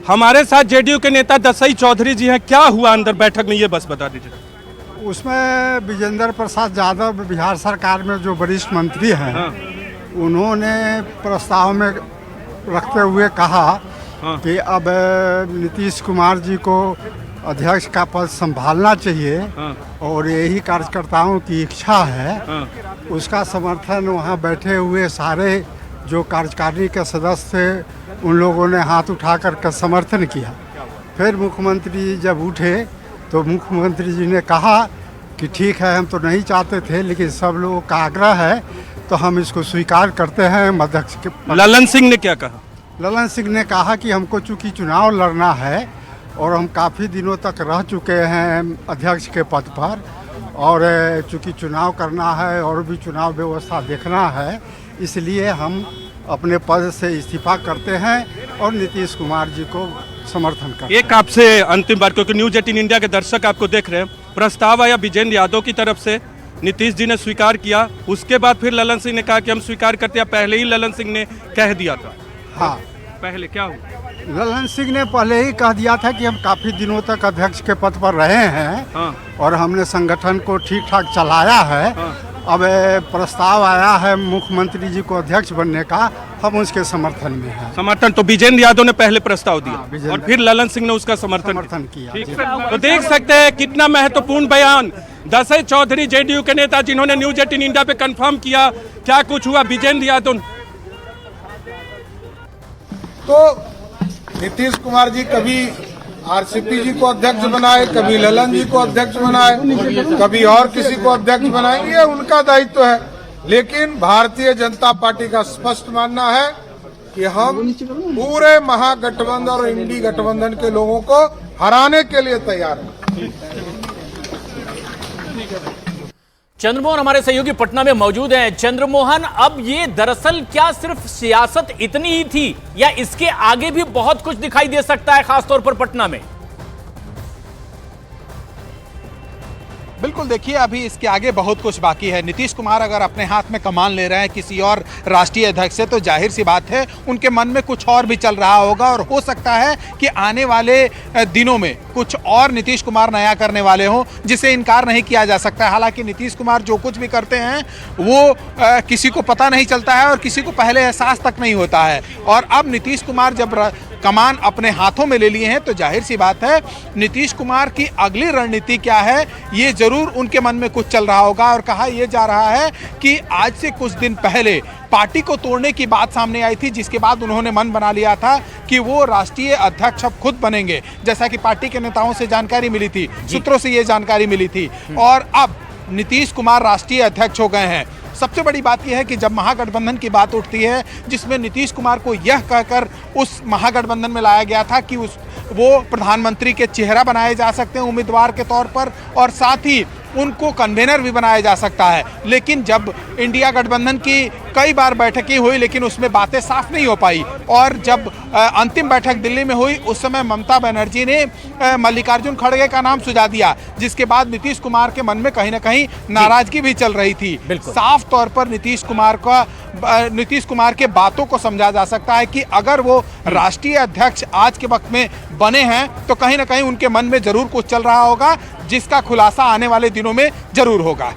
हमारे साथ जेडीयू के नेता दसई चौधरी जी हैं। क्या हुआ अंदर बैठक में, ये बस बता दीजिए। उसमें विजेंद्र प्रसाद यादव बिहार सरकार में जो वरिष्ठ मंत्री हैं, उन्होंने प्रस्ताव में रखते हुए कहा कि अब नीतीश कुमार जी को अध्यक्ष का पद संभालना चाहिए और यही कार्यकर्ताओं की इच्छा है। उसका समर्थन वहाँ बैठे हुए सारे जो कार्यकारिणी के सदस्य थे, उन लोगों ने हाथ उठाकर का समर्थन किया। फिर मुख्यमंत्री जब उठे तो मुख्यमंत्री जी ने कहा कि ठीक है, हम तो नहीं चाहते थे, लेकिन सब लोगों का आग्रह है तो हम इसको स्वीकार करते हैं। अध्यक्ष के ललन सिंह ने क्या कहा? ललन सिंह ने कहा कि हमको चूँकि चुनाव लड़ना है और हम काफ़ी दिनों तक रह चुके हैं अध्यक्ष के पद पर, और चूँकि चुनाव करना है और भी चुनाव व्यवस्था देखना है, इसलिए हम अपने पद से इस्तीफा करते हैं और नीतीश कुमार जी को समर्थन करते हैं। एक आपसे अंतिम बार, क्योंकि न्यूज 18 इंडिया के दर्शक आपको देख रहे हैं, प्रस्ताव आया विजेंद्र यादव की तरफ से, नीतीश जी ने स्वीकार किया, उसके बाद फिर ललन सिंह ने कहा कि हम स्वीकार करते हैं। पहले ही ललन सिंह ने कह दिया था। हाँ, पहले क्या हुआ? ललन सिंह ने पहले ही कह दिया था कि हम काफ़ी दिनों तक अध्यक्ष के पद पर रहे हैं और हमने संगठन को ठीक ठाक चलाया है। अब प्रस्ताव आया है मुख्यमंत्री जी को अध्यक्ष बनने का, हम उसके समर्थन में हैं। समर्थन तो विजेंद्र यादव ने पहले प्रस्ताव दिया और फिर ललन सिंह ने उसका समर्थन किया। तो देख सकते हैं कितना महत्वपूर्ण बयान दसई चौधरी जेडीयू के नेता, जिन्होंने न्यूज 18 इंडिया पे कंफर्म किया। क्या कुछ हुआ? विजेंद्र यादव तो नीतीश कुमार जी कभी आरसीपी जी को अध्यक्ष बनाए, कभी ललन जी को अध्यक्ष बनाए, कभी और किसी को अध्यक्ष बनाए, ये उनका दायित्व है। लेकिन भारतीय जनता पार्टी का स्पष्ट मानना है कि हम पूरे महागठबंधन और इंडी गठबंधन के लोगों को हराने के लिए तैयार हैं। चंद्रमोहन हमारे सहयोगी पटना में मौजूद हैं। चंद्रमोहन, अब ये दरअसल क्या सिर्फ सियासत इतनी ही थी या इसके आगे भी बहुत कुछ दिखाई दे सकता है, खासतौर पर पटना में? बिल्कुल, देखिए अभी इसके आगे बहुत कुछ बाकी है। नीतीश कुमार अगर अपने हाथ में कमान ले रहे हैं किसी और राष्ट्रीय अध्यक्ष से, तो जाहिर सी बात है उनके मन में कुछ और भी चल रहा होगा और हो सकता है कि आने वाले दिनों में कुछ और नीतीश कुमार नया करने वाले हों, जिसे इनकार नहीं किया जा सकता। हालांकि नीतीश कुमार जो कुछ भी करते हैं वो किसी को पता नहीं चलता है और किसी को पहले एहसास तक नहीं होता है। और अब नीतीश कुमार जब कमान अपने हाथों में ले लिए हैं तो जाहिर सी बात है नीतीश कुमार की अगली रणनीति क्या है, ये जरूर उनके मन में कुछ चल रहा होगा। और कहा यह जा रहा है कि आज से कुछ दिन पहले पार्टी को तोड़ने की बात सामने आई थी, जिसके बाद उन्होंने मन बना लिया था कि वो राष्ट्रीय अध्यक्ष अब खुद बनेंगे, जैसा कि पार्टी के नेताओं से जानकारी मिली थी, सूत्रों से ये जानकारी मिली थी। और अब नीतीश कुमार राष्ट्रीय अध्यक्ष हो गए हैं। सबसे बड़ी बात यह है कि जब महागठबंधन की बात उठती है, जिसमें नीतीश कुमार को यह कहकर उस महागठबंधन में लाया गया था कि वो प्रधानमंत्री के चेहरा बनाए जा सकते हैं उम्मीदवार के तौर पर, और साथ ही उनको कन्वेनर भी बनाया जा सकता है। लेकिन जब इंडिया गठबंधन की कई बार बैठकें हुई, लेकिन उसमें बातें साफ नहीं हो पाई, और जब अंतिम बैठक दिल्ली में हुई, उस समय ममता बनर्जी ने मल्लिकार्जुन खड़गे का नाम सुझा दिया, जिसके बाद नीतीश कुमार के मन में कहीं ना कहीं नाराजगी भी चल रही थी। साफ तौर पर नीतीश कुमार के बातों को समझा जा सकता है कि अगर वो राष्ट्रीय अध्यक्ष आज के वक्त में बने हैं तो कहीं ना कहीं उनके मन में जरूर कुछ चल रहा होगा, जिसका खुलासा आने वाले दिनों में जरूर होगा।